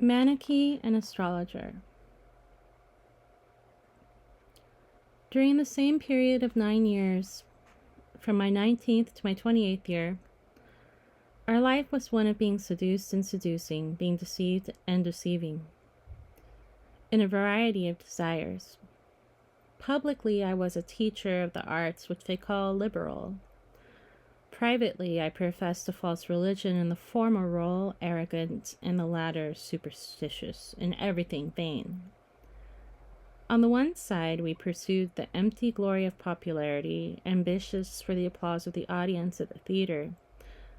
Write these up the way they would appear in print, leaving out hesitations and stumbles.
Manichae and astrologer. During the same period of 9 years, from my 19th to my 28th year, our life was one of being seduced and seducing, being deceived and deceiving, in a variety of desires. Publicly, I was a teacher of the arts, which they call liberal. Privately, I professed a false religion, in the former role arrogant, and the latter superstitious, in everything vain. On the one side, we pursued the empty glory of popularity, ambitious for the applause of the audience at the theater,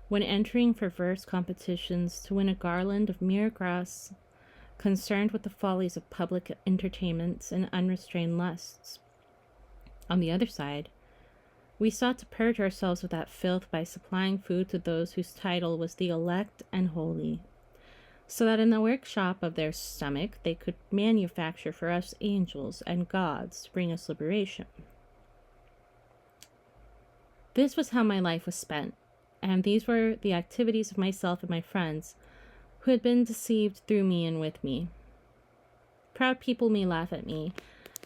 when entering for verse competitions to win a garland of mere grass, concerned with the follies of public entertainments and unrestrained lusts. On the other side, we sought to purge ourselves of that filth by supplying food to those whose title was the elect and holy, so that in the workshop of their stomach they could manufacture for us angels and gods to bring us liberation. This was how my life was spent, and these were the activities of myself and my friends, who had been deceived through me and with me. Proud people may laugh at me.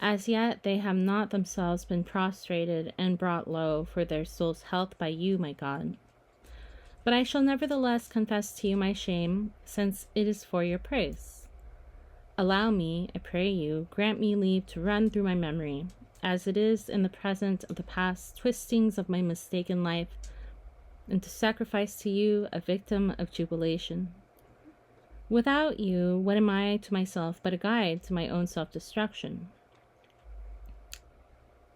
As yet they have not themselves been prostrated and brought low for their soul's health by you, my God. But I shall nevertheless confess to you my shame, since it is for your praise. Allow me, I pray you, grant me leave to run through my memory, as it is in the present of the past twistings of my mistaken life, and to sacrifice to you a victim of jubilation. Without you, what am I to myself but a guide to my own self-destruction?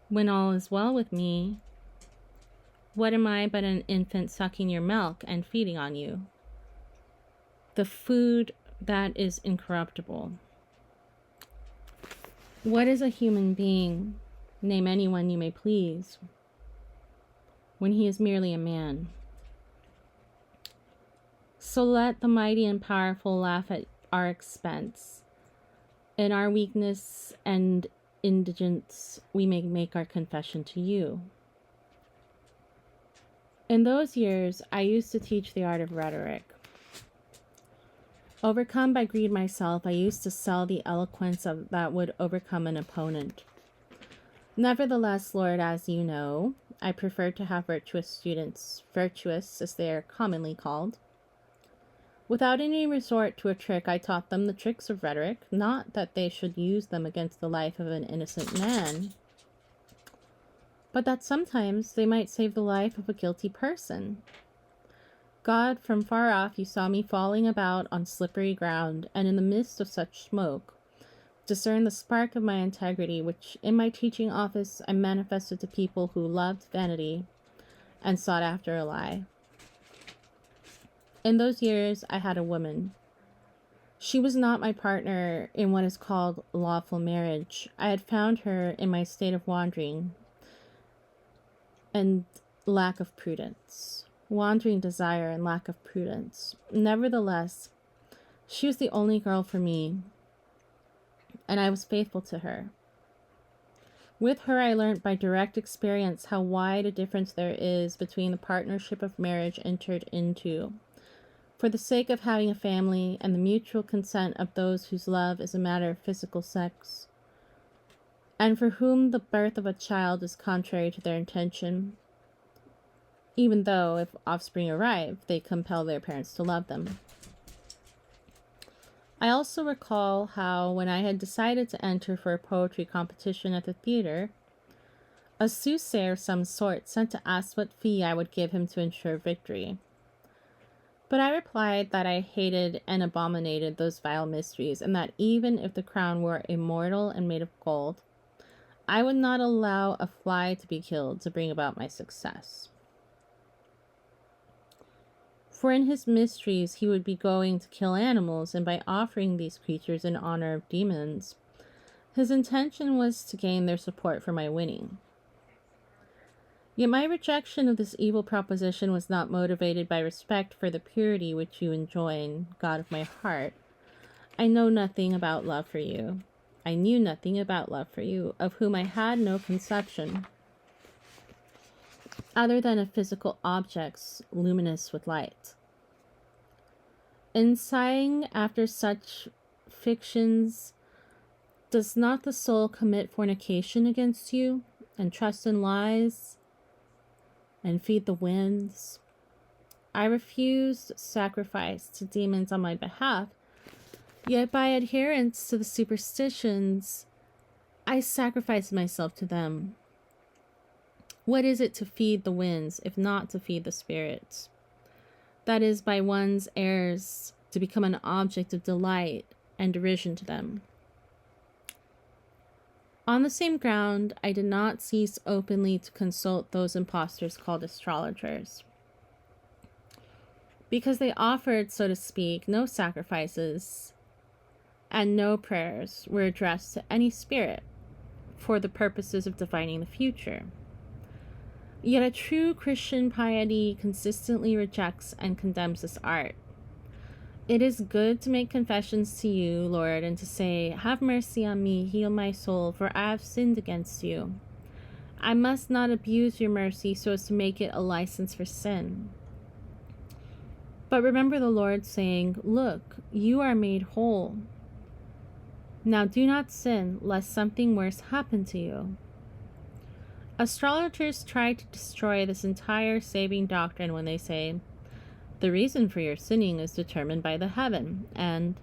When all is well with me, what am I but an infant sucking your milk and feeding on you, the food that is incorruptible? What is a human being, name anyone you may please, when he is merely a man? So let the mighty and powerful laugh at our expense. In our weakness and indigence, we may make our confession to you. In those years, I used to teach the art of rhetoric. Overcome by greed myself, I used to sell the eloquence that would overcome an opponent. Nevertheless, Lord, as you know, I prefer to have virtuous students, virtuous as they are commonly called. Without any resort to a trick, I taught them the tricks of rhetoric, not that they should use them against the life of an innocent man, but that sometimes they might save the life of a guilty person. God, from far off you saw me falling about on slippery ground, and in the midst of such smoke, discerned the spark of my integrity, which in my teaching office I manifested to people who loved vanity and sought after a lie. In those years, I had a woman. She was not my partner in what is called lawful marriage. I had found her in my state of wandering and lack of prudence. Wandering desire and lack of prudence. Nevertheless, she was the only girl for me, and I was faithful to her. With her, I learned by direct experience how wide a difference there is between the partnership of marriage entered into for the sake of having a family and the mutual consent of those whose love is a matter of physical sex, and for whom the birth of a child is contrary to their intention, even though, if offspring arrive, they compel their parents to love them. I also recall how, when I had decided to enter for a poetry competition at the theater, a soothsayer of some sort sent to ask what fee I would give him to ensure victory. But I replied that I hated and abominated those vile mysteries, and that even if the crown were immortal and made of gold, I would not allow a fly to be killed to bring about my success. For in his mysteries he would be going to kill animals, and by offering these creatures in honor of demons, his intention was to gain their support for my winning. Yet my rejection of this evil proposition was not motivated by respect for the purity which you enjoin, God of my heart. I know nothing about love for you. I knew nothing about love for you, of whom I had no conception, other than of physical objects luminous with light. In sighing after such fictions, does not the soul commit fornication against you, and trust in lies, and feed the winds? I refused sacrifice to demons on my behalf, yet by adherence to the superstitions, I sacrificed myself to them. What is it to feed the winds, if not to feed the spirits? That is, by one's errors, to become an object of delight and derision to them. On the same ground, I did not cease openly to consult those impostors called astrologers, because they offered, so to speak, no sacrifices, and no prayers were addressed to any spirit for the purposes of divining the future. Yet a true Christian piety consistently rejects and condemns this art. It is good to make confessions to you, Lord, and to say, "Have mercy on me, heal my soul, for I have sinned against you." I must not abuse your mercy so as to make it a license for sin. But remember the Lord saying, "Look, you are made whole. Now do not sin, lest something worse happen to you." Astrologers try to destroy this entire saving doctrine when they say, "The reason for your sinning is determined by the heaven, and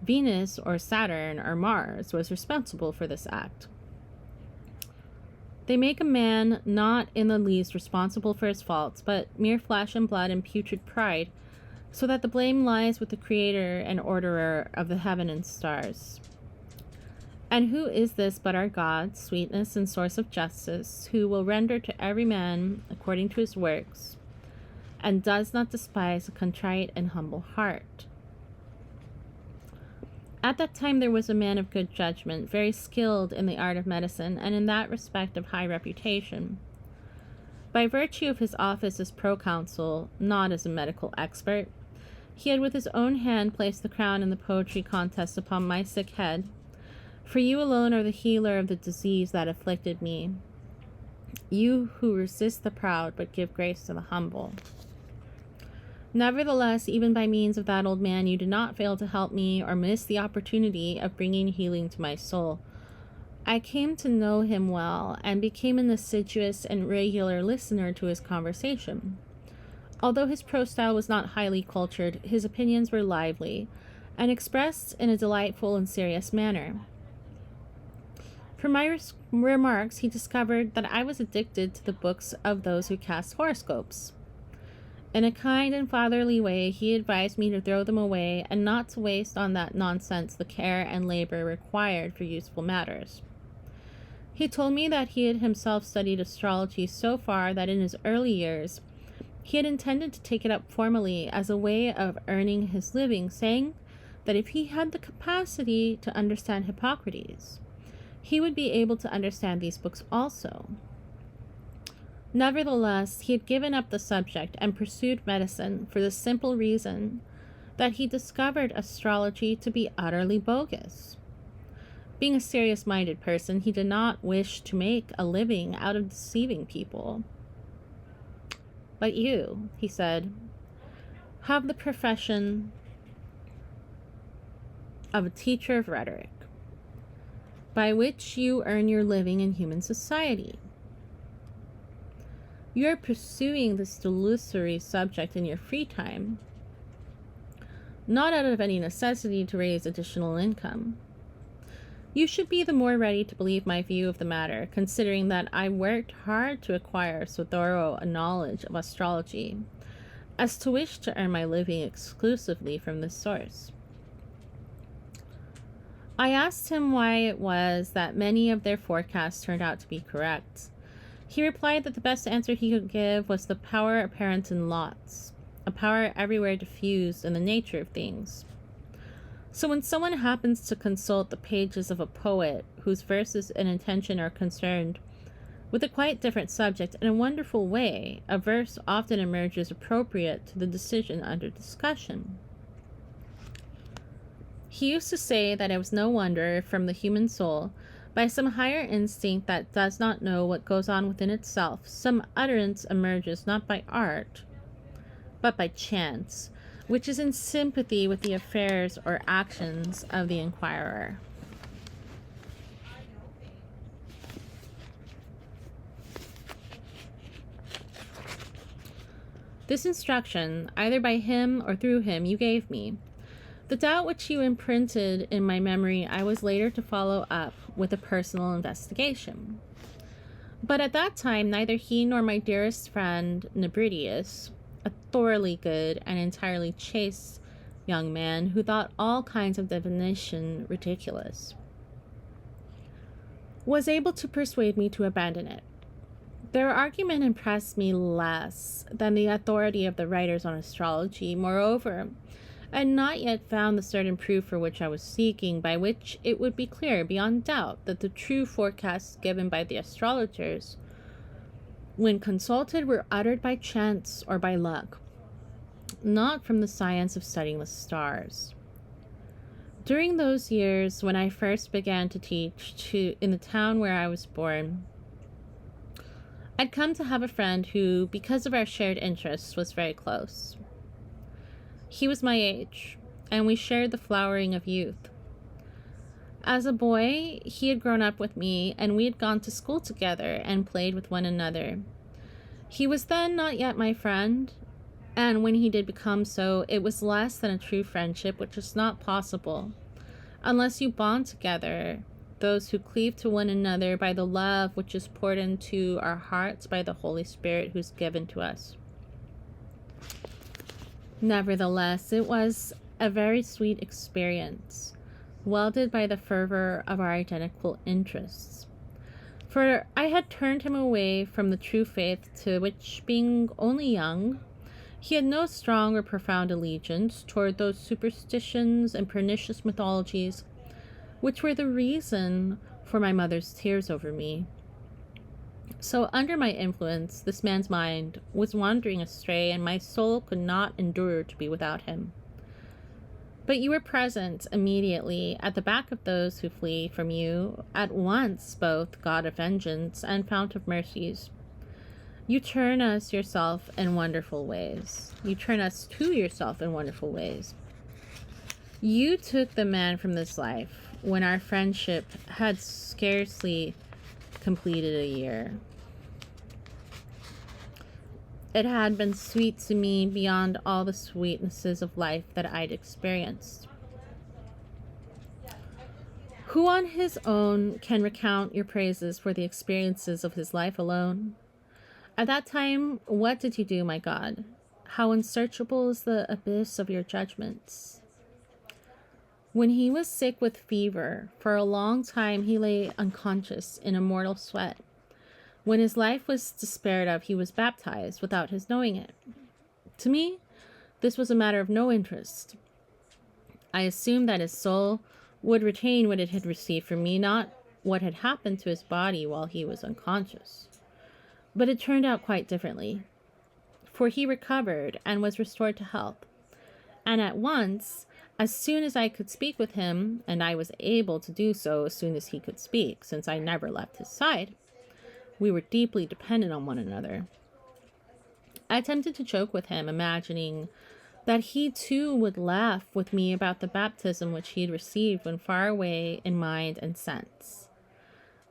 Venus or Saturn or Mars was responsible for this act." They make a man not in the least responsible for his faults, but mere flesh and blood and putrid pride, so that the blame lies with the creator and orderer of the heaven and stars. And who is this but our God, sweetness and source of justice, who will render to every man according to his works, and does not despise a contrite and humble heart? At that time there was a man of good judgment, very skilled in the art of medicine, and in that respect of high reputation. By virtue of his office as proconsul, not as a medical expert, he had with his own hand placed the crown in the poetry contest upon my sick head. For you alone are the healer of the disease that afflicted me, you who resist the proud but give grace to the humble. Nevertheless, even by means of that old man, you did not fail to help me or miss the opportunity of bringing healing to my soul. I came to know him well and became an assiduous and regular listener to his conversation. Although his prose style was not highly cultured, his opinions were lively and expressed in a delightful and serious manner. From my remarks, he discovered that I was addicted to the books of those who cast horoscopes. In a kind and fatherly way, he advised me to throw them away and not to waste on that nonsense the care and labor required for useful matters. He told me that he had himself studied astrology so far that in his early years he had intended to take it up formally as a way of earning his living, saying that if he had the capacity to understand Hippocrates, he would be able to understand these books also. Nevertheless, he had given up the subject and pursued medicine for the simple reason that he discovered astrology to be utterly bogus. Being a serious-minded person, he did not wish to make a living out of deceiving people. "But you," he said, "have the profession of a teacher of rhetoric, by which you earn your living in human society. You are pursuing this desultory subject in your free time, not out of any necessity to raise additional income. You should be the more ready to believe my view of the matter, considering that I worked hard to acquire so thorough a knowledge of astrology as to wish to earn my living exclusively from this source." I asked him why it was that many of their forecasts turned out to be correct. He replied that the best answer he could give was the power apparent in lots, a power everywhere diffused in the nature of things. So when someone happens to consult the pages of a poet whose verses and intention are concerned with a quite different subject, in a wonderful way, a verse often emerges appropriate to the decision under discussion. He used to say that it was no wonder if from the human soul, by some higher instinct that does not know what goes on within itself, some utterance emerges not by art, but by chance, which is in sympathy with the affairs or actions of the inquirer. This instruction, either by him or through him, you gave me. The doubt which you imprinted in my memory I was later to follow up with a personal investigation. But at that time, neither he nor my dearest friend, Nebridius, a thoroughly good and entirely chaste young man who thought all kinds of divination ridiculous, was able to persuade me to abandon it. Their argument impressed me less than the authority of the writers on astrology. Moreover, I had not yet found the certain proof for which I was seeking, by which it would be clear beyond doubt that the true forecasts given by the astrologers, when consulted, were uttered by chance or by luck, not from the science of studying the stars. During those years when I first began to teach in the town where I was born, I'd come to have a friend who, because of our shared interests, was very close. He was my age, and we shared the flowering of youth. As a boy, he had grown up with me, and we had gone to school together and played with one another. He was then not yet my friend, and when he did become so, it was less than a true friendship, which is not possible unless you bond together, those who cleave to one another by the love which is poured into our hearts by the Holy Spirit who's given to us. Nevertheless, it was a very sweet experience, welded by the fervor of our identical interests. For I had turned him away from the true faith to which, being only young, he had no strong or profound allegiance toward those superstitions and pernicious mythologies which were the reason for my mother's tears over me. So under my influence, this man's mind was wandering astray, and my soul could not endure to be without him. But you were present immediately at the back of those who flee from you, at once both God of vengeance and fount of mercies. You turn us yourself in wonderful ways. You turn us to yourself in wonderful ways. You took the man from this life when our friendship had scarcely completed a year. It had been sweet to me beyond all the sweetnesses of life that I'd experienced. Who on his own can recount your praises for the experiences of his life alone? At that time, what did you do, my God? How unsearchable is the abyss of your judgments. When he was sick with fever, for a long time he lay unconscious in a mortal sweat. When his life was despaired of, he was baptized without his knowing it. To me, this was a matter of no interest. I assumed that his soul would retain what it had received from me, not what had happened to his body while he was unconscious. But it turned out quite differently, for he recovered and was restored to health. And at once, as soon as I could speak with him, and I was able to do so as soon as he could speak, since I never left his side, we were deeply dependent on one another. I attempted to joke with him, imagining that he too would laugh with me about the baptism which he had received when far away in mind and sense.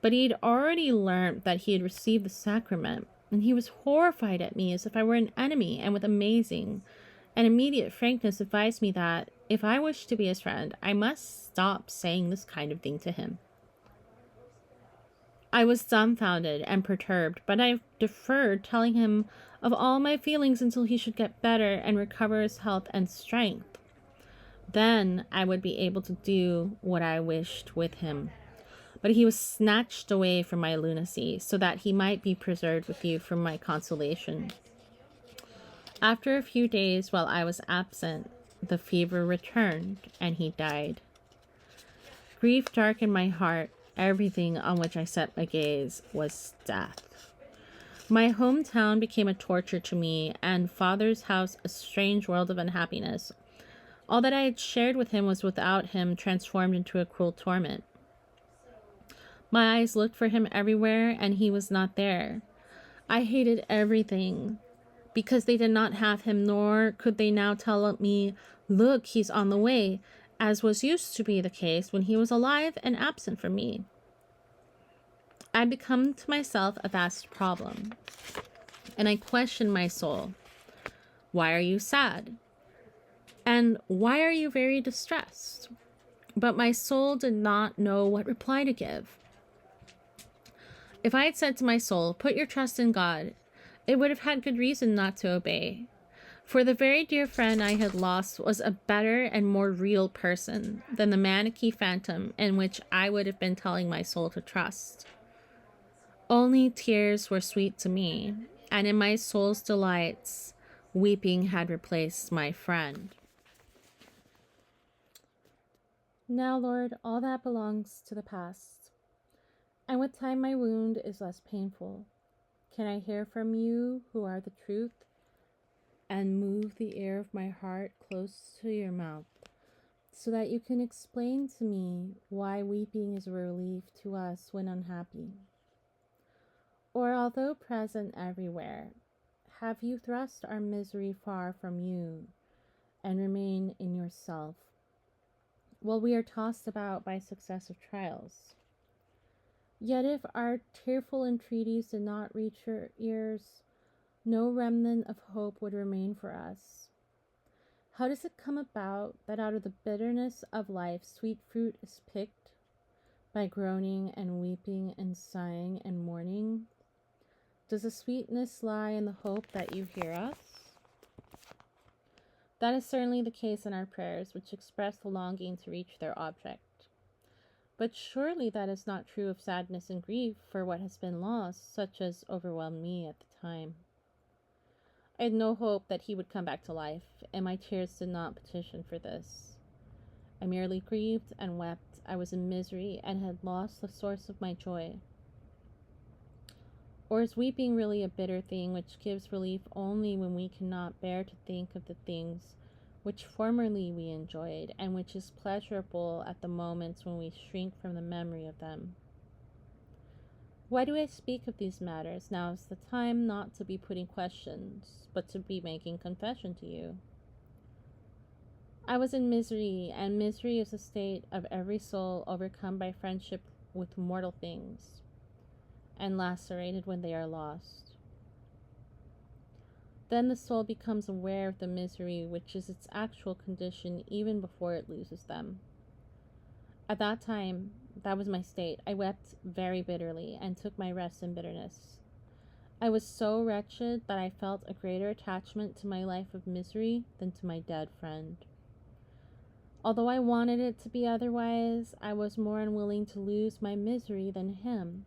But he had already learnt that he had received the sacrament, and he was horrified at me as if I were an enemy, and with amazing and immediate frankness advised me that, if I wished to be his friend, I must stop saying this kind of thing to him. I was dumbfounded and perturbed, but I deferred telling him of all my feelings until he should get better and recover his health and strength. Then I would be able to do what I wished with him. But he was snatched away from my lunacy, so that he might be preserved with you for my consolation. After a few days, while I was absent, the fever returned, and he died. Grief darkened my heart. Everything on which I set my gaze was death. My hometown became a torture to me, and father's house a strange world of unhappiness. All that I had shared with him was without him, transformed into a cruel torment. My eyes looked for him everywhere, and he was not there. I hated everything because they did not have him, nor could they now tell me, "Look, he's on the way," as was used to be the case when he was alive and absent from me. I become to myself a vast problem, and I question my soul. Why are you sad? And why are you very distressed? But my soul did not know what reply to give. If I had said to my soul, "Put your trust in God," it would have had good reason not to obey. For the very dear friend I had lost was a better and more real person than the manicky phantom in which I would have been telling my soul to trust. Only tears were sweet to me, and in my soul's delights, weeping had replaced my friend. Now, Lord, all that belongs to the past, and with time my wound is less painful. Can I hear from you, who are the truth, and move the air of my heart close to your mouth, so that you can explain to me why weeping is a relief to us when unhappy? Or, although present everywhere, have you thrust our misery far from you and remain in yourself, while we are tossed about by successive trials? Yet if our tearful entreaties did not reach your ears, no remnant of hope would remain for us. How does it come about that out of the bitterness of life sweet fruit is picked, by groaning and weeping and sighing and mourning? Does the sweetness lie in the hope that you hear us? That is certainly the case in our prayers, which express the longing to reach their object. But surely that is not true of sadness and grief for what has been lost, such as overwhelmed me at the time. I had no hope that he would come back to life, and my tears did not petition for this. I merely grieved and wept. I was in misery and had lost the source of my joy. Or is weeping really a bitter thing which gives relief only when we cannot bear to think of the things which formerly we enjoyed, and which is pleasurable at the moments when we shrink from the memory of them? Why do I speak of these matters? Now is the time not to be putting questions, but to be making confession to you. I was in misery, and misery is a state of every soul overcome by friendship with mortal things, and lacerated when they are lost. Then the soul becomes aware of the misery which is its actual condition even before it loses them. At that time, that was my state. I wept very bitterly and took my rest in bitterness. I was so wretched that I felt a greater attachment to my life of misery than to my dead friend. Although I wanted it to be otherwise, I was more unwilling to lose my misery than him,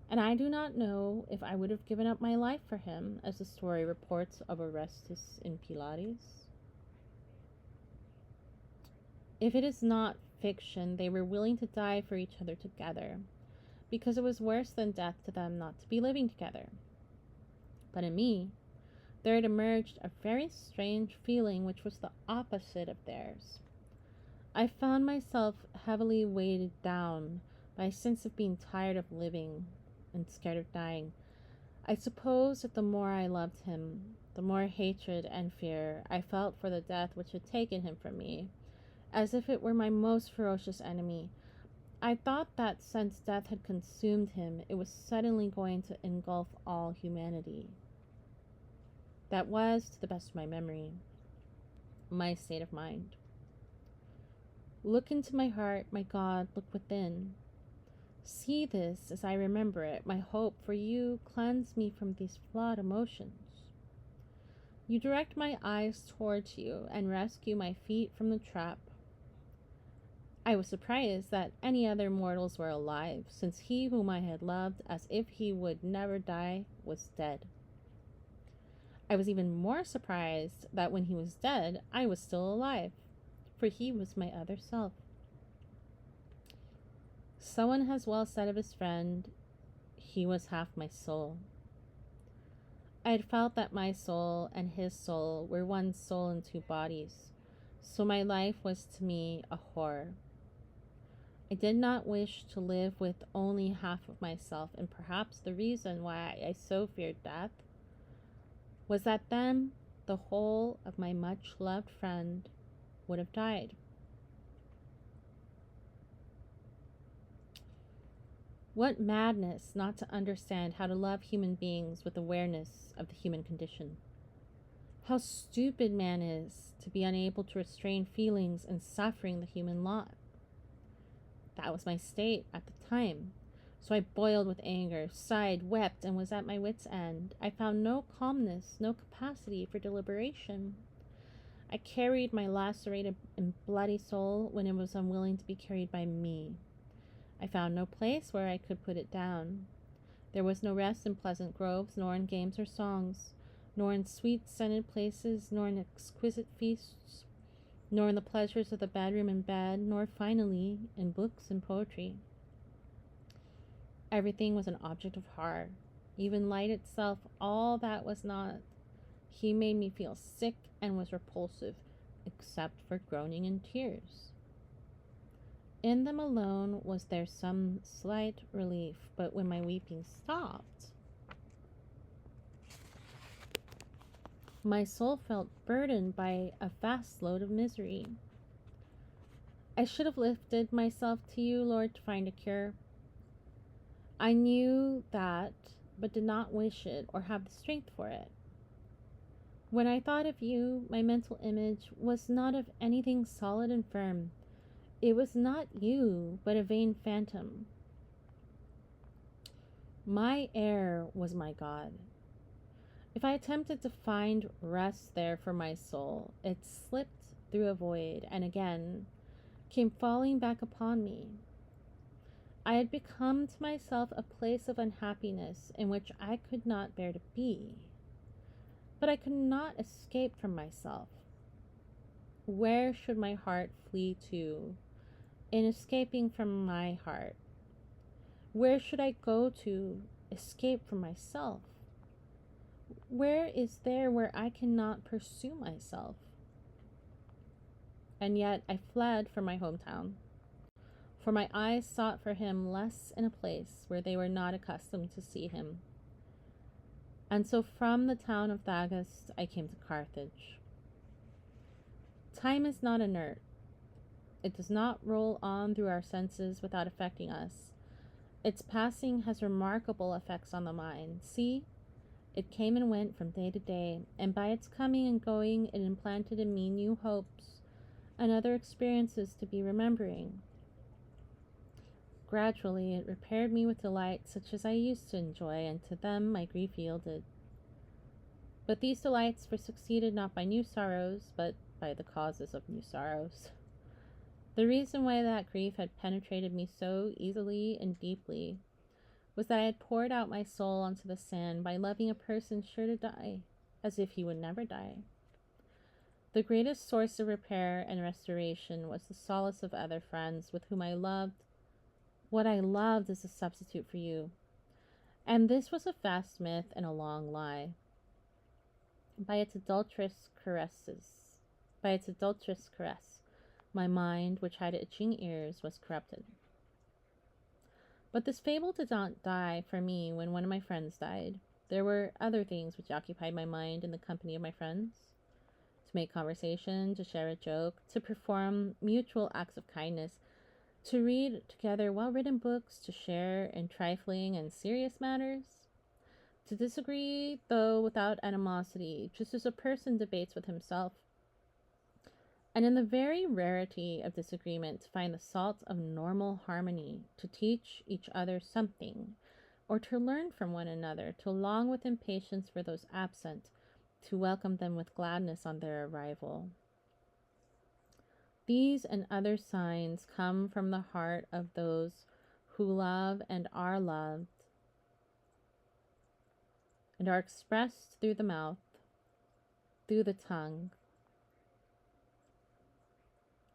and I do not know if I would have given up my life for him, as the story reports of Orestes in Pylades. If it is not fiction, they were willing to die for each other together, because it was worse than death to them not to be living together. But in me, there had emerged a very strange feeling which was the opposite of theirs. I found myself heavily weighted down by a sense of being tired of living and scared of dying. I suppose that the more I loved him, the more hatred and fear I felt for the death which had taken him from me, as if it were my most ferocious enemy. I thought that since death had consumed him, it was suddenly going to engulf all humanity. That was, to the best of my memory, my state of mind. Look into my heart, my God, look within. See this as I remember it, my hope for you cleanse me from these flawed emotions. You direct my eyes towards you and rescue my feet from the trap. I was surprised that any other mortals were alive, since he whom I had loved as if he would never die was dead. I was even more surprised that when he was dead, I was still alive, for he was my other self. Someone has well said of his friend, he was half my soul. I had felt that my soul and his soul were one soul in two bodies, so my life was to me a horror. I did not wish to live with only half of myself, and perhaps the reason why I so feared death was that then the whole of my much-loved friend would have died. What madness not to understand how to love human beings with awareness of the human condition. How stupid man is to be unable to restrain feelings and suffering the human lot. That was my state at the time. So I boiled with anger, sighed, wept, and was at my wits' end. I found no calmness, no capacity for deliberation. I carried my lacerated and bloody soul when it was unwilling to be carried by me. I found no place where I could put it down. There was no rest in pleasant groves, nor in games or songs, nor in sweet-scented places, nor in exquisite feasts, nor in the pleasures of the bedroom and bed, nor finally in books and poetry. Everything was an object of horror, even light itself, all that was not. He made me feel sick and was repulsive, except for groaning and tears. In them alone was there some slight relief, but when my weeping stopped, my soul felt burdened by a vast load of misery. I should have lifted myself to you, Lord, to find a cure. I knew that, but did not wish it or have the strength for it. When I thought of you, my mental image was not of anything solid and firm. It was not you, but a vain phantom. My air was my God. If I attempted to find rest there for my soul, it slipped through a void and again came falling back upon me. I had become to myself a place of unhappiness in which I could not bear to be. But I could not escape from myself. Where should my heart flee to in escaping from my heart? Where should I go to escape from myself? Where is there where I cannot pursue myself? And yet I fled from my hometown, for my eyes sought for him less in a place where they were not accustomed to see him. And so from the town of Thagast I came to Carthage. Time is not inert. It does not roll on through our senses without affecting us. Its passing has remarkable effects on the mind. See, it came and went from day to day, and by its coming and going it implanted in me new hopes and other experiences to be remembering. Gradually it repaired me with delights such as I used to enjoy, and to them my grief yielded. But these delights were succeeded not by new sorrows, but by the causes of new sorrows. The reason why that grief had penetrated me so easily and deeply was that I had poured out my soul onto the sand by loving a person sure to die, as if he would never die. The greatest source of repair and restoration was the solace of other friends with whom I loved what I loved as a substitute for you. And this was a vast myth and a long lie. By its adulterous caress, my mind, which had itching ears, was corrupted. But this fable did not die for me when one of my friends died. There were other things which occupied my mind in the company of my friends. To make conversation, to share a joke, to perform mutual acts of kindness, to read together well-written books, to share in trifling and serious matters, to disagree, though without animosity, just as a person debates with himself, and in the very rarity of disagreement to find the salt of normal harmony, to teach each other something, or to learn from one another, to long with impatience for those absent, to welcome them with gladness on their arrival. These and other signs come from the heart of those who love and are loved, and are expressed through the mouth, through the tongue,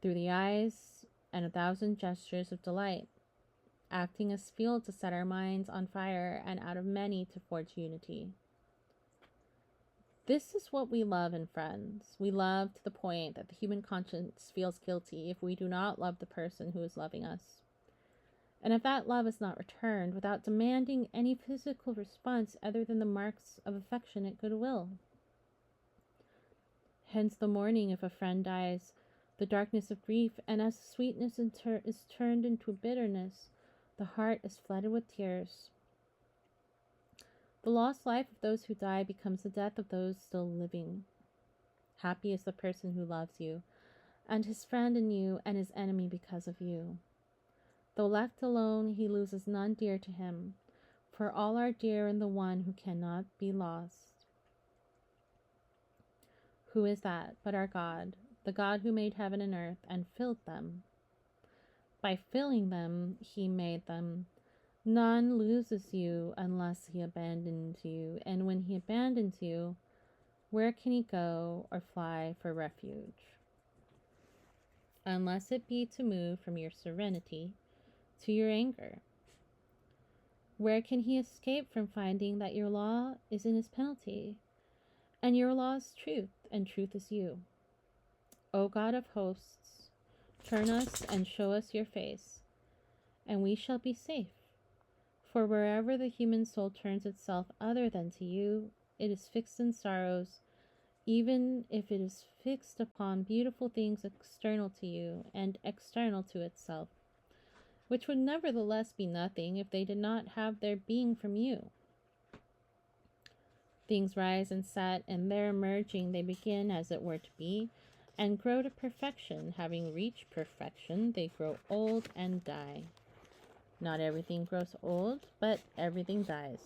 through the eyes, and 1,000 gestures of delight, acting as fuel to set our minds on fire, and out of many to forge unity. This is what we love in friends. We love to the point that the human conscience feels guilty if we do not love the person who is loving us. And if that love is not returned without demanding any physical response other than the marks of affectionate goodwill. Hence the mourning if a friend dies, the darkness of grief, and as the sweetness is turned into bitterness, the heart is flooded with tears. The lost life of those who die becomes the death of those still living. Happy is the person who loves you, and his friend in you, and his enemy because of you. Though left alone, he loses none dear to him, for all are dear in the one who cannot be lost. Who is that but our God, the God who made heaven and earth and filled them? By filling them, he made them. None loses you unless he abandons you, and when he abandons you, where can he go or fly for refuge? Unless it be to move from your serenity to your anger. Where can he escape from finding that your law is in his penalty, and your law is truth, and truth is you? O God of hosts, turn us and show us your face, and we shall be safe. For wherever the human soul turns itself other than to you, it is fixed in sorrows, even if it is fixed upon beautiful things external to you and external to itself, which would nevertheless be nothing if they did not have their being from you. Things rise and set, and their emerging they begin as it were to be, and grow to perfection. Having reached perfection, they grow old and die. Not everything grows old, but everything dies.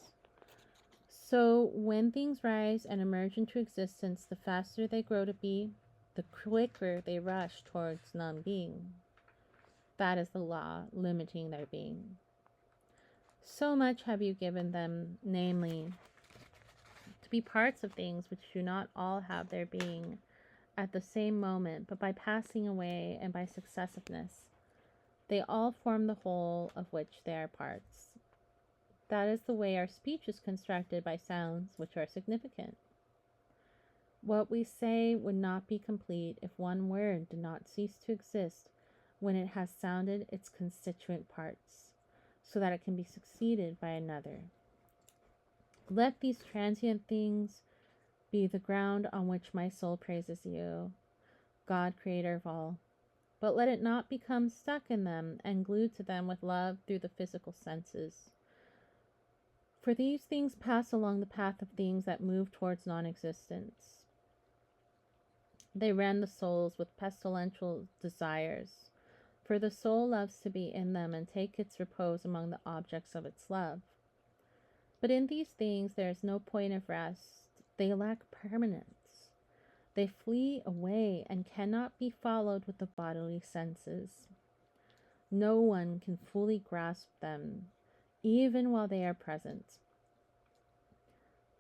So when things rise and emerge into existence, the faster they grow to be, the quicker they rush towards non-being. That is the law limiting their being. So much have you given them, namely, to be parts of things which do not all have their being at the same moment, but by passing away and by successiveness, they all form the whole of which they are parts. That is the way our speech is constructed by sounds which are significant. What we say would not be complete if one word did not cease to exist when it has sounded its constituent parts, so that it can be succeeded by another. Let these transient things be the ground on which my soul praises you, God, creator of all. But let it not become stuck in them and glued to them with love through the physical senses. For these things pass along the path of things that move towards non-existence. They rend the souls with pestilential desires, for the soul loves to be in them and take its repose among the objects of its love. But in these things there is no point of rest. They lack permanence. They flee away and cannot be followed with the bodily senses. No one can fully grasp them, even while they are present.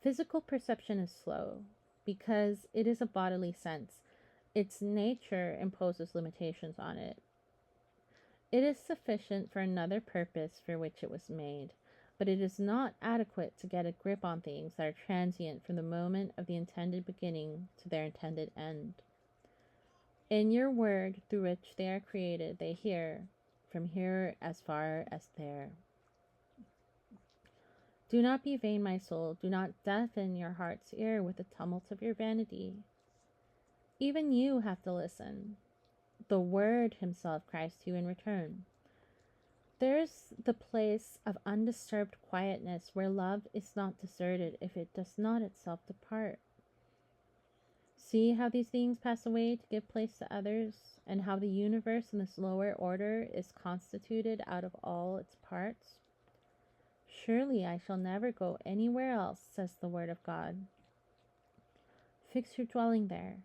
Physical perception is slow, because it is a bodily sense. Its nature imposes limitations on it. It is sufficient for another purpose for which it was made, but it is not adequate to get a grip on things that are transient from the moment of the intended beginning to their intended end. In your word through which they are created, they hear, from here as far as there. Do not be vain, my soul. Do not deafen your heart's ear with the tumult of your vanity. Even you have to listen. The Word himself cries to you in return. There's the place of undisturbed quietness where love is not deserted if it does not itself depart. See how these things pass away to give place to others, and how the universe in this lower order is constituted out of all its parts. Surely I shall never go anywhere else, says the word of God. Fix your dwelling there.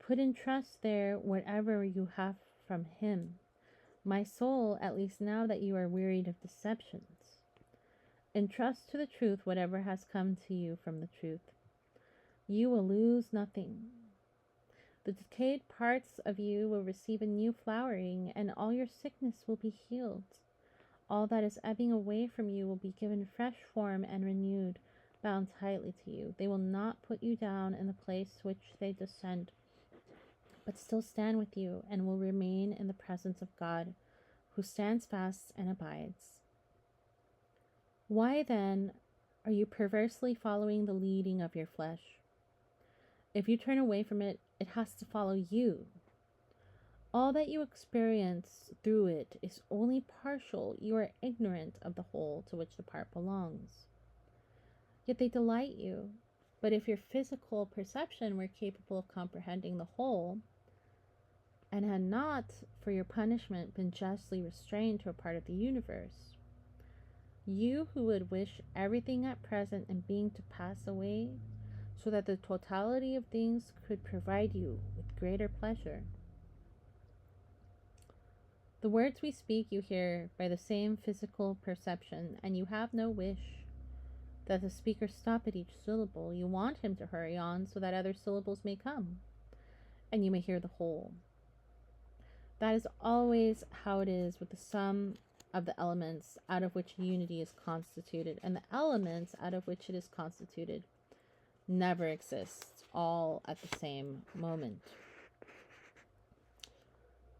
Put in trust there whatever you have from him. My soul, at least now that you are wearied of deceptions. Entrust to the truth whatever has come to you from the truth. You will lose nothing. The decayed parts of you will receive a new flowering, and all your sickness will be healed. All that is ebbing away from you will be given fresh form and renewed, bound tightly to you. They will not put you down in the place to which they descend, but still stand with you and will remain in the presence of God, who stands fast and abides. Why, then, are you perversely following the leading of your flesh? If you turn away from it, It has to follow you. All that you experience through it is only partial. You are ignorant of the whole to which the part belongs. Yet they delight you. But if your physical perception were capable of comprehending the whole, and had not, for your punishment, been justly restrained to a part of the universe, you who would wish everything at present and being to pass away, so that the totality of things could provide you with greater pleasure. The words we speak you hear by the same physical perception, and you have no wish that the speaker stop at each syllable. You want him to hurry on so that other syllables may come, and you may hear the whole. That is always how it is with the sum of the elements out of which unity is constituted, and the elements out of which it is constituted never exist all at the same moment.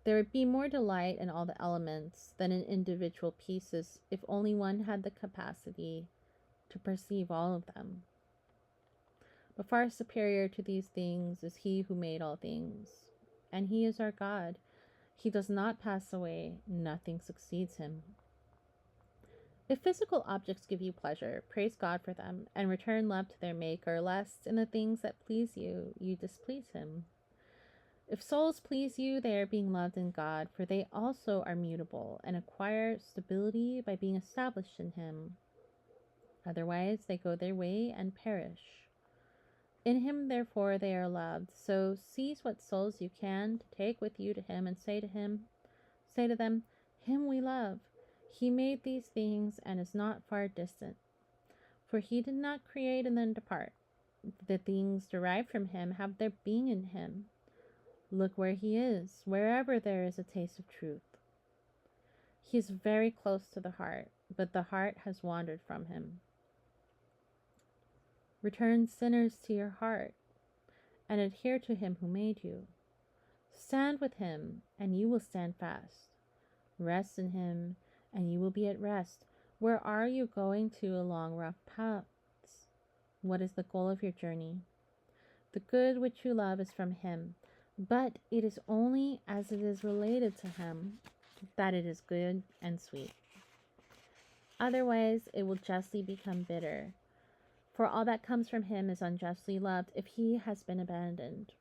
There would be more delight in all the elements than in individual pieces if only one had the capacity to perceive all of them. But far superior to these things is He who made all things, and He is our God. He does not pass away, nothing succeeds Him. If physical objects give you pleasure, praise God for them, and return love to their Maker, lest in the things that please you, you displease Him. If souls please you, they are being loved in God, for they also are mutable, and acquire stability by being established in Him. Otherwise, they go their way and perish. In Him, therefore, they are loved. So seize what souls you can to take with you to Him, and say to them, Him we love. He made these things and is not far distant. For He did not create and then depart. The things derived from Him have their being in Him. Look where He is, wherever there is a taste of truth. He is very close to the heart, but the heart has wandered from Him. Return, sinners, to your heart, and adhere to Him who made you. Stand with Him, and you will stand fast. Rest in Him, and you will be at rest. Where are you going to along rough paths? What is the goal of your journey? The good which you love is from Him, but it is only as it is related to Him that it is good and sweet. Otherwise, it will justly become bitter, for all that comes from Him is unjustly loved if He has been abandoned.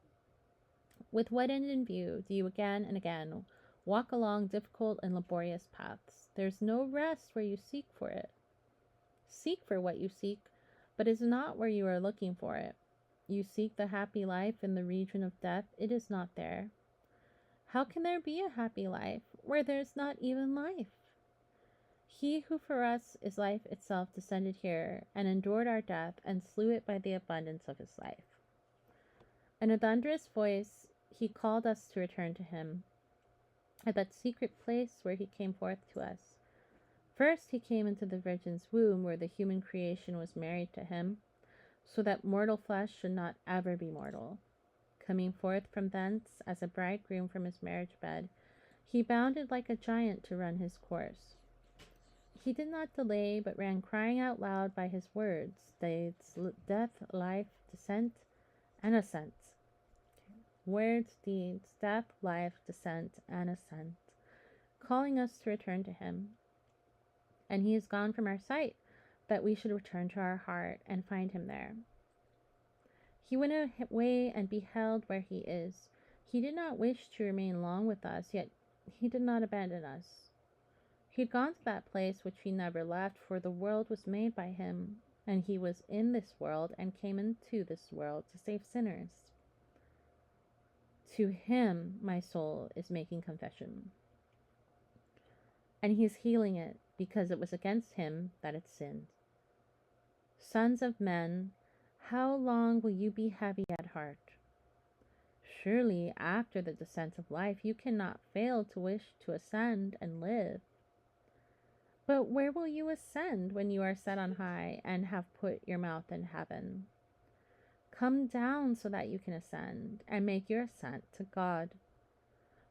With what end in view do you again and again walk along difficult and laborious paths? There is no rest where you seek for it. Seek for what you seek, but it is not where you are looking for it. You seek the happy life in the region of death. It is not there. How can there be a happy life where there is not even life? He who for us is life itself descended here and endured our death and slew it by the abundance of His life. In a thunderous voice, He called us to return to Him, at that secret place where He came forth to us. First, He came into the Virgin's womb, where the human creation was married to Him, so that mortal flesh should not ever be mortal. Coming forth from thence as a bridegroom from his marriage bed, He bounded like a giant to run His course. He did not delay, but ran crying out loud by His words, death, life, descent, and ascent. Words, deeds, death, life, descent, and ascent, calling us to return to Him. And He is gone from our sight, that we should return to our heart and find Him there. He went away and beheld where He is. He did not wish to remain long with us, yet He did not abandon us. He had gone to that place which He never left, for the world was made by Him, and He was in this world and came into this world to save sinners. To Him my soul is making confession, and He is healing it, because it was against Him that it sinned. Sons of men, how long will you be heavy at heart? Surely after the descent of life you cannot fail to wish to ascend and live. But where will you ascend when you are set on high and have put your mouth in heaven? Come down so that you can ascend and make your ascent to God.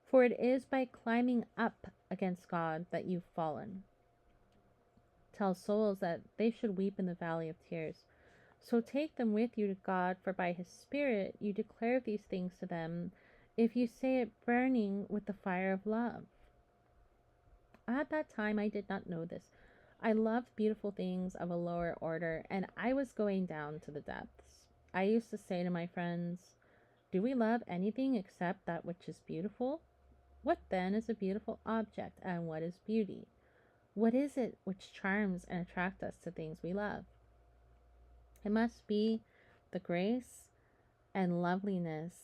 For it is by climbing up against God that you've fallen. Tell souls that they should weep in the valley of tears, So take them with you to God, for by his Spirit you declare these things to them, if you say it burning with the fire of love. At that time I did not know this. I loved beautiful things of a lower order, and I was going down to the depths. I used to say to my friends, do we love anything except that which is beautiful? What then is a beautiful object, and what is beauty? What is it which charms and attracts us to things we love? It must be the grace and loveliness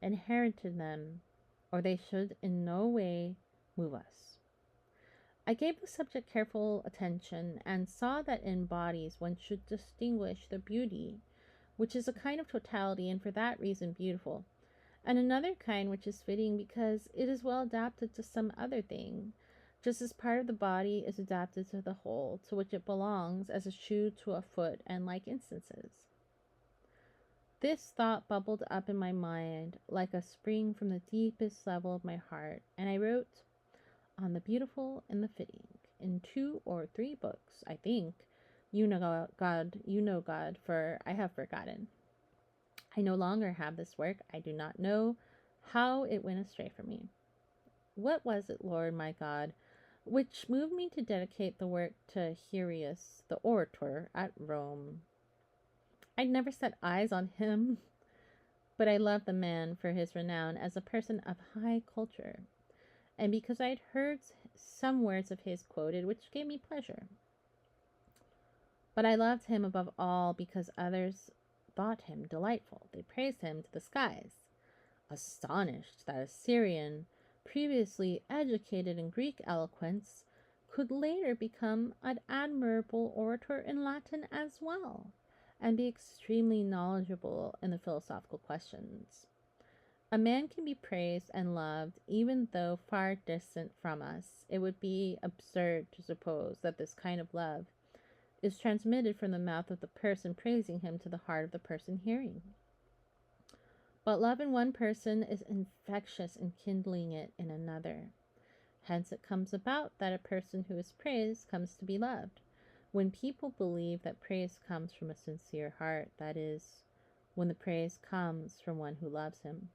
inherent in them, or they should in no way move us. I gave the subject careful attention and saw that in bodies one should distinguish the beauty, which is a kind of totality and for that reason beautiful, and another kind which is fitting because it is well adapted to some other thing, just as part of the body is adapted to the whole to which it belongs, as a shoe to a foot, and like instances. This thought bubbled up in my mind like a spring from the deepest level of my heart, and I wrote on the beautiful and the fitting in 2 or 3 books, I think. You know God, for I have forgotten. I no longer have this work. I do not know how it went astray from me. What was it, Lord my God, which moved me to dedicate the work to Herius, the orator at Rome? I'd never set eyes on him, but I loved the man for his renown as a person of high culture, and because I had heard some words of his quoted, which gave me pleasure. But I loved him above all because others thought him delightful. They praised him to the skies, astonished that a Syrian, previously educated in Greek eloquence, could later become an admirable orator in Latin as well, and be extremely knowledgeable in the philosophical questions. A man can be praised and loved even though far distant from us. It would be absurd to suppose that this kind of love is transmitted from the mouth of the person praising him to the heart of the person hearing. But love in one person is infectious in kindling it in another. Hence it comes about that a person who is praised comes to be loved. When people believe that praise comes from a sincere heart, that is, when the praise comes from one who loves him.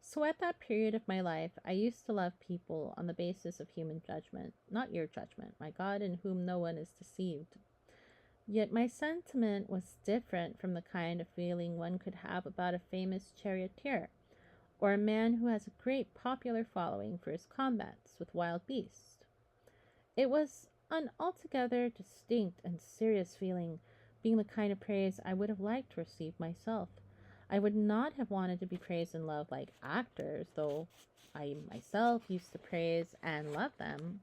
So at that period of my life, I used to love people on the basis of human judgment, not your judgment, my God, in whom no one is deceived. Yet my sentiment was different from the kind of feeling one could have about a famous charioteer, or a man who has a great popular following for his combats with wild beasts. It was an altogether distinct and serious feeling, being the kind of praise I would have liked to receive myself. I would not have wanted to be praised and loved like actors, though I myself used to praise and love them.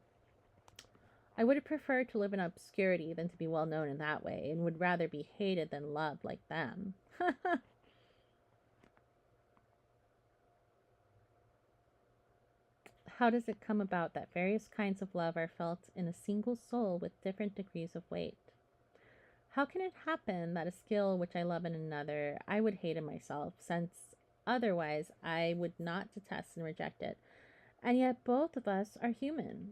I would have preferred to live in obscurity than to be well known in that way, and would rather be hated than loved like them. How does it come about that various kinds of love are felt in a single soul with different degrees of weight? How can it happen that a skill which I love in another I would hate in myself, since otherwise I would not detest and reject it, and yet both of us are human?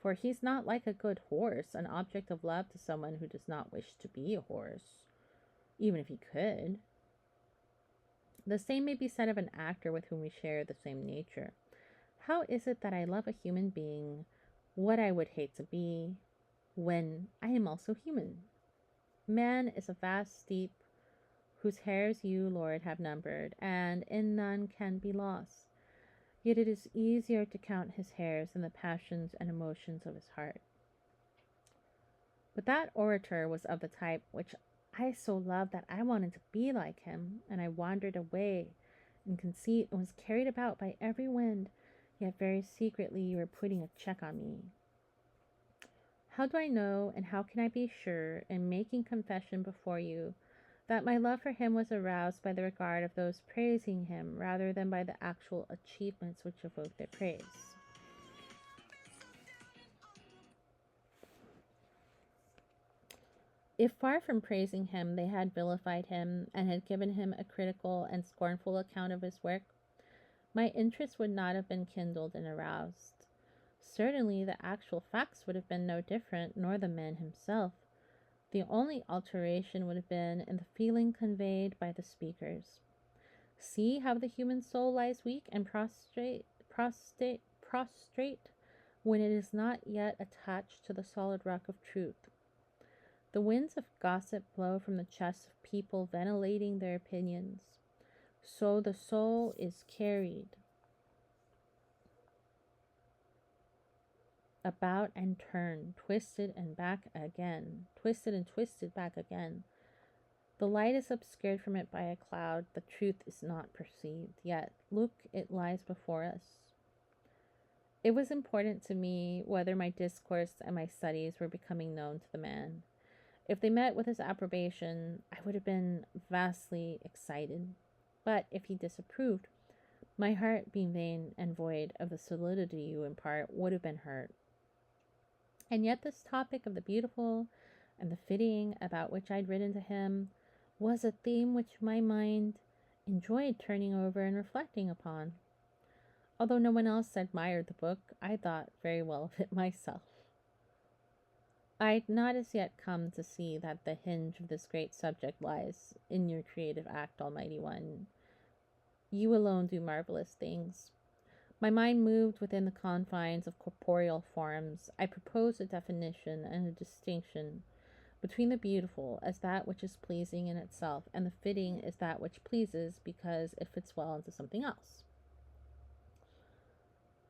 For he's not like a good horse, an object of love to someone who does not wish to be a horse, even if he could. The same may be said of an actor with whom we share the same nature. How is it that I love a human being, what I would hate to be, when I am also human? Man is a vast steep, whose hairs you, Lord, have numbered, and in none can be lost. Yet it is easier to count his hairs than the passions and emotions of his heart. But that orator was of the type which I so loved that I wanted to be like him, and I wandered away in conceit and was carried about by every wind, yet very secretly you were putting a check on me. How do I know, and how can I be sure, in making confession before you, that my love for him was aroused by the regard of those praising him rather than by the actual achievements which evoked their praise? If far from praising him they had vilified him and had given him a critical and scornful account of his work, my interest would not have been kindled and aroused. Certainly the actual facts would have been no different, nor the man himself. The only alteration would have been in the feeling conveyed by the speakers. See how the human soul lies weak and prostrate when it is not yet attached to the solid rock of truth. The winds of gossip blow from the chests of people ventilating their opinions. So the soul is carried about and turned, twisted and twisted back again. The light is obscured from it by a cloud. The truth is not perceived. Yet, look, it lies before us. It was important to me whether my discourse and my studies were becoming known to the man. If they met with his approbation, I would have been vastly excited. But if he disapproved, my heart, being vain and void of the solidity you impart, would have been hurt. And yet this topic of the beautiful and the fitting, about which I'd written to him, was a theme which my mind enjoyed turning over and reflecting upon. Although no one else admired the book, I thought very well of it myself. I'd not as yet come to see that the hinge of this great subject lies in your creative act, Almighty One. You alone do marvelous things. My mind moved within the confines of corporeal forms. I proposed a definition and a distinction between the beautiful as that which is pleasing in itself, and the fitting as that which pleases because it fits well into something else.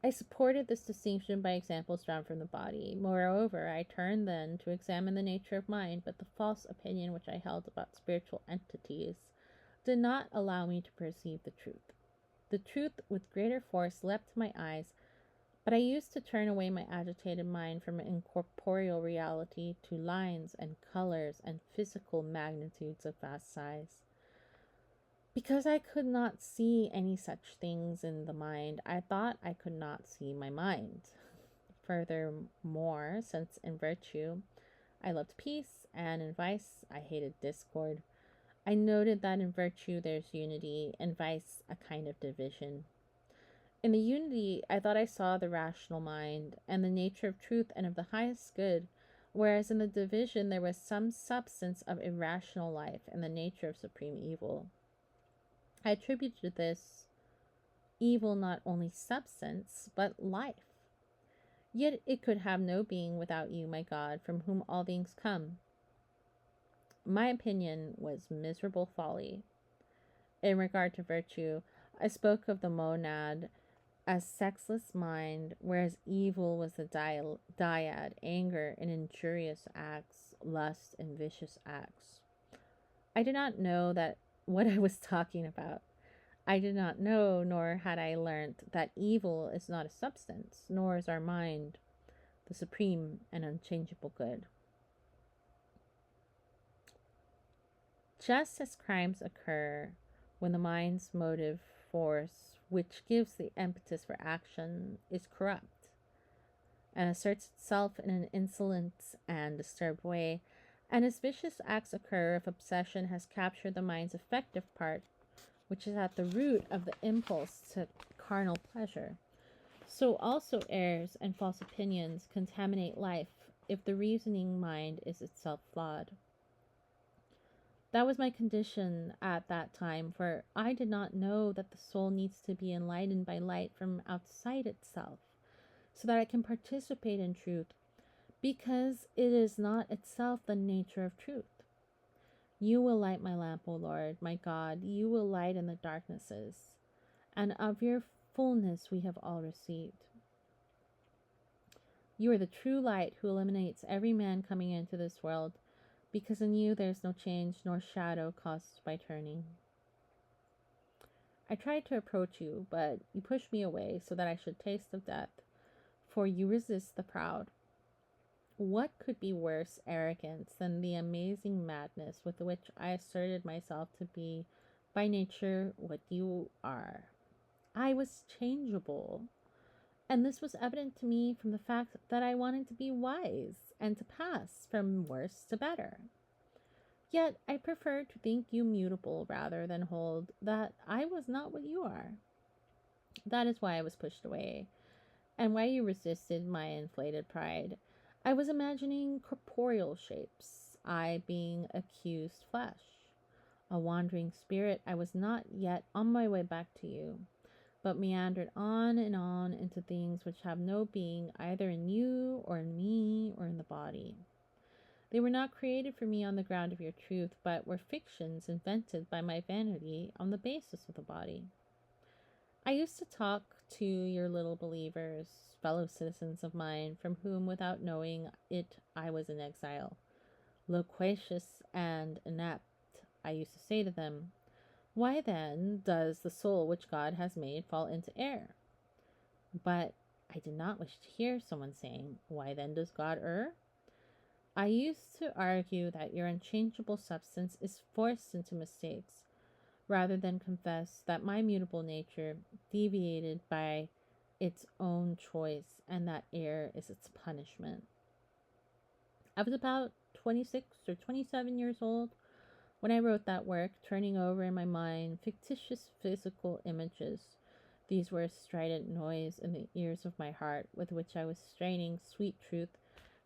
I supported this distinction by examples drawn from the body. Moreover, I turned then to examine the nature of mind, but the false opinion which I held about spiritual entities did not allow me to perceive the truth. The truth with greater force leapt to my eyes, but I used to turn away my agitated mind from incorporeal reality to lines and colors and physical magnitudes of vast size. Because I could not see any such things in the mind, I thought I could not see my mind. Furthermore, since in virtue I loved peace, and in vice I hated discord, I noted that in virtue there's unity, in vice a kind of division. In the unity, I thought I saw the rational mind, and the nature of truth and of the highest good, whereas in the division there was some substance of irrational life and the nature of supreme evil. I attributed to this evil not only substance, but life. Yet it could have no being without you, my God, from whom all things come. My opinion was miserable folly. In regard to virtue, I spoke of the monad as sexless mind, whereas evil was the dyad, anger and injurious acts, lust and vicious acts. I did not know that what I was talking about. I did not know, nor had I learnt, that evil is not a substance, nor is our mind the supreme and unchangeable good. Just as crimes occur when the mind's motive force, which gives the impetus for action, is corrupt and asserts itself in an insolent and disturbed way, and as vicious acts occur if obsession has captured the mind's effective part, which is at the root of the impulse to carnal pleasure, so also errors and false opinions contaminate life if the reasoning mind is itself flawed. That was my condition at that time, for I did not know that the soul needs to be enlightened by light from outside itself, so that it can participate in truth, because it is not itself the nature of truth. You will light my lamp, O Lord, my God, you will light in the darknesses, and of your fullness we have all received. You are the true light who illuminates every man coming into this world, because in you there is no change nor shadow caused by turning. I tried to approach you, but you pushed me away so that I should taste of death, for you resist the proud. What could be worse arrogance than the amazing madness with which I asserted myself to be by nature what you are? I was changeable, and this was evident to me from the fact that I wanted to be wise and to pass from worse to better. Yet I preferred to think you mutable rather than hold that I was not what you are. That is why I was pushed away, and why you resisted my inflated pride. I was imagining corporeal shapes, I being accused flesh. A wandering spirit, I was not yet on my way back to you, but meandered on and on into things which have no being either in you or in me or in the body. They were not created for me on the ground of your truth, but were fictions invented by my vanity on the basis of the body. I used to talk to your little believers, fellow citizens of mine, from whom, without knowing it, I was in exile. Loquacious and inept, I used to say to them, why then does the soul which God has made fall into air? But I did not wish to hear someone saying, why then does God err? I used to argue that your unchangeable substance is forced into mistakes, rather than confess that my mutable nature deviated by its own choice, and that error is its punishment. I was about 26 or 27 years old when I wrote that work, turning over in my mind fictitious physical images. These were a strident noise in the ears of my heart, with which I was straining, sweet truth,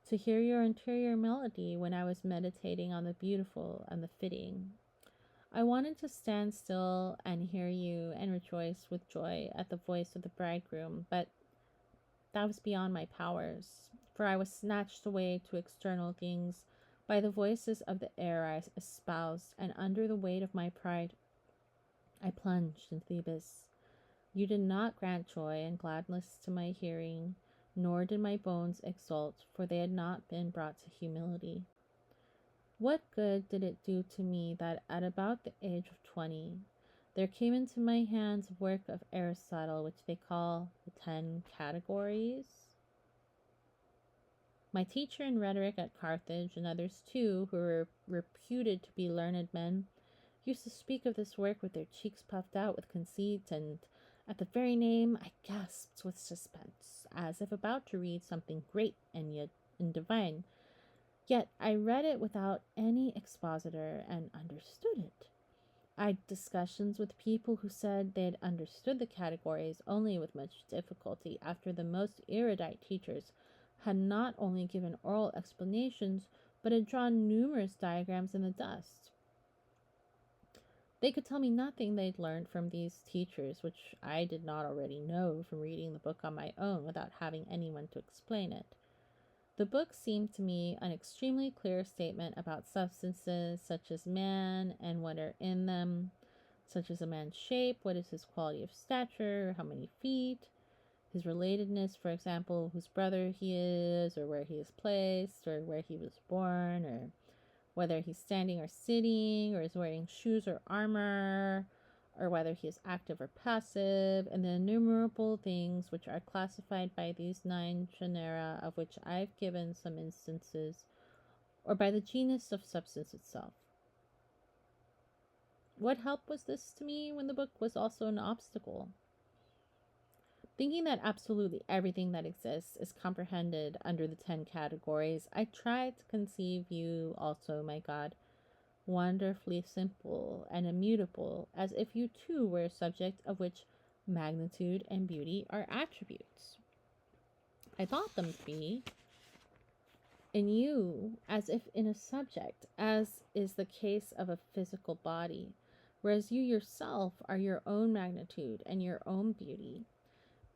to hear your interior melody when I was meditating on the beautiful and the fitting. I wanted to stand still and hear you and rejoice with joy at the voice of the bridegroom, but that was beyond my powers, for I was snatched away to external things by the voices of the air I espoused, and under the weight of my pride, I plunged into the abyss. You did not grant joy and gladness to my hearing, nor did my bones exult, for they had not been brought to humility. What good did it do to me that at about the age of 20, there came into my hands a work of Aristotle which they call the 10 Categories? My teacher in rhetoric at Carthage, and others too, who were reputed to be learned men, used to speak of this work with their cheeks puffed out with conceit, and at the very name I gasped with suspense, as if about to read something great and yet divine. Yet I read it without any expositor and understood it. I had discussions with people who said they had understood the categories only with much difficulty, after the most erudite teachers had not only given oral explanations, but had drawn numerous diagrams in the dust. They could tell me nothing they'd learned from these teachers, which I did not already know from reading the book on my own without having anyone to explain it. The book seemed to me an extremely clear statement about substances such as man and what are in them, such as a man's shape, what is his quality of stature, how many feet, his relatedness, for example, whose brother he is, or where he is placed, or where he was born, or whether he's standing or sitting, or is wearing shoes or armor, or whether he is active or passive, and the innumerable things which are classified by these 9 genera, of which I've given some instances, or by the genus of substance itself. What help was this to me when the book was also an obstacle? Thinking that absolutely everything that exists is comprehended under the 10 categories, I tried to conceive you also, my God, wonderfully simple and immutable, as if you too were a subject of which magnitude and beauty are attributes. I thought them to be in you as if in a subject, as is the case of a physical body, whereas you yourself are your own magnitude and your own beauty.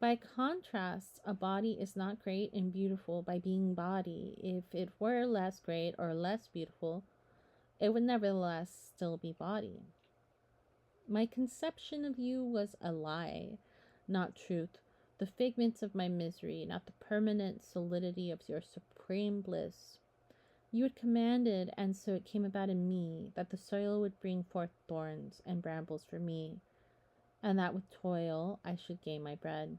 By contrast, a body is not great and beautiful by being body. If it were less great or less beautiful, it would nevertheless still be body. My conception of you was a lie, not truth, the figment of my misery, not the permanent solidity of your supreme bliss. You had commanded, and so it came about in me, that the soil would bring forth thorns and brambles for me, and that with toil I should gain my bread.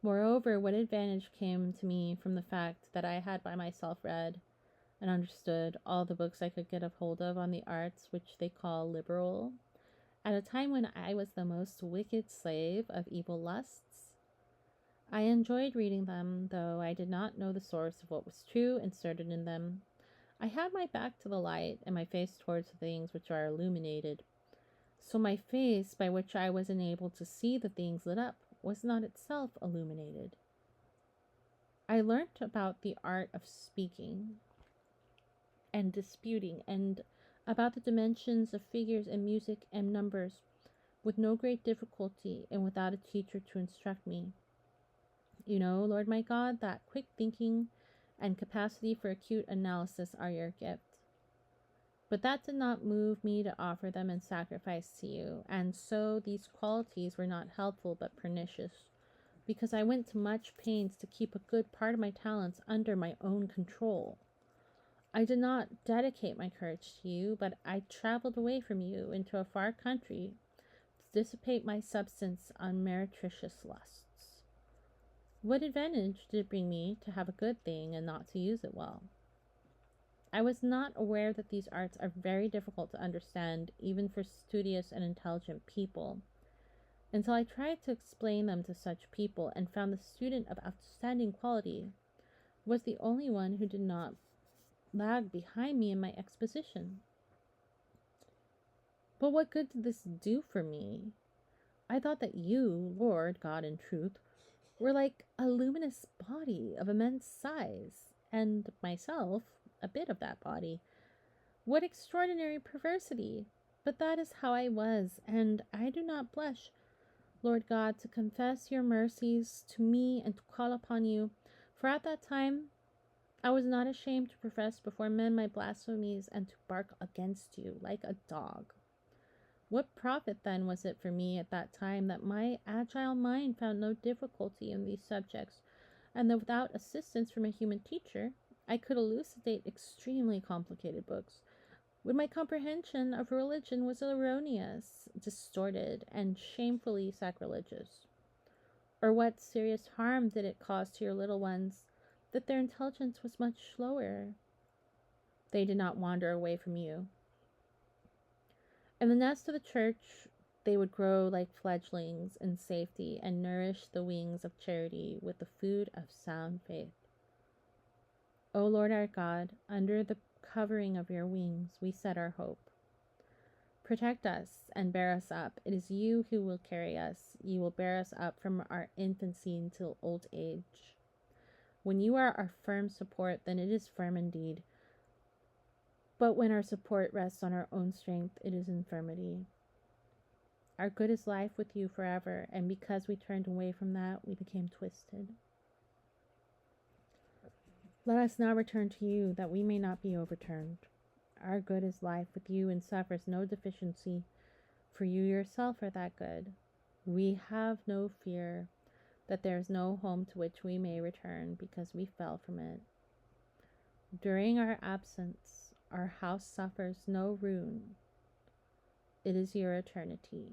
Moreover, what advantage came to me from the fact that I had by myself read and understood all the books I could get a hold of on the arts which they call liberal, at a time when I was the most wicked slave of evil lusts? I enjoyed reading them, though I did not know the source of what was true inserted in them. I had my back to the light and my face towards the things which are illuminated. So my face, by which I was enabled to see the things lit up, was not itself illuminated. I learnt about the art of speaking, and disputing and about the dimensions of figures and music and numbers with no great difficulty and without a teacher to instruct me. You know, Lord my God, that quick thinking and capacity for acute analysis are your gift. But that did not move me to offer them in sacrifice to you, and so these qualities were not helpful but pernicious, because I went to much pains to keep a good part of my talents under my own control. I did not dedicate my courage to you, but I traveled away from you into a far country to dissipate my substance on meretricious lusts. What advantage did it bring me to have a good thing and not to use it well? I was not aware that these arts are very difficult to understand, even for studious and intelligent people, until I tried to explain them to such people and found the student of outstanding quality was the only one who did not lag behind me in my exposition. But what good did this do for me? I thought that you, Lord God in truth, were like a luminous body of immense size, and myself a bit of that body. What extraordinary perversity! But that is how I was, and I do not blush, Lord God, to confess your mercies to me and to call upon you, for at that time I was not ashamed to profess before men my blasphemies and to bark against you like a dog. What profit then was it for me at that time that my agile mind found no difficulty in these subjects, and that without assistance from a human teacher I could elucidate extremely complicated books, when my comprehension of religion was erroneous, distorted, and shamefully sacrilegious? Or what serious harm did it cause to your little ones that their intelligence was much slower? They did not wander away from you. In the nest of the church they would grow like fledglings in safety and nourish the wings of charity with the food of sound faith. O Lord our God, under the covering of your wings we set our hope. Protect us and bear us up. It is you who will carry us. You will bear us up from our infancy until old age. When you are our firm support, then it is firm indeed. But when our support rests on our own strength, it is infirmity. Our good is life with you forever, and because we turned away from that, we became twisted. Let us now return to you, that we may not be overturned. Our good is life with you and suffers no deficiency, for you yourself are that good. We have no fear that there is no home to which we may return, because we fell from it. During our absence, our house suffers no ruin. It is your eternity.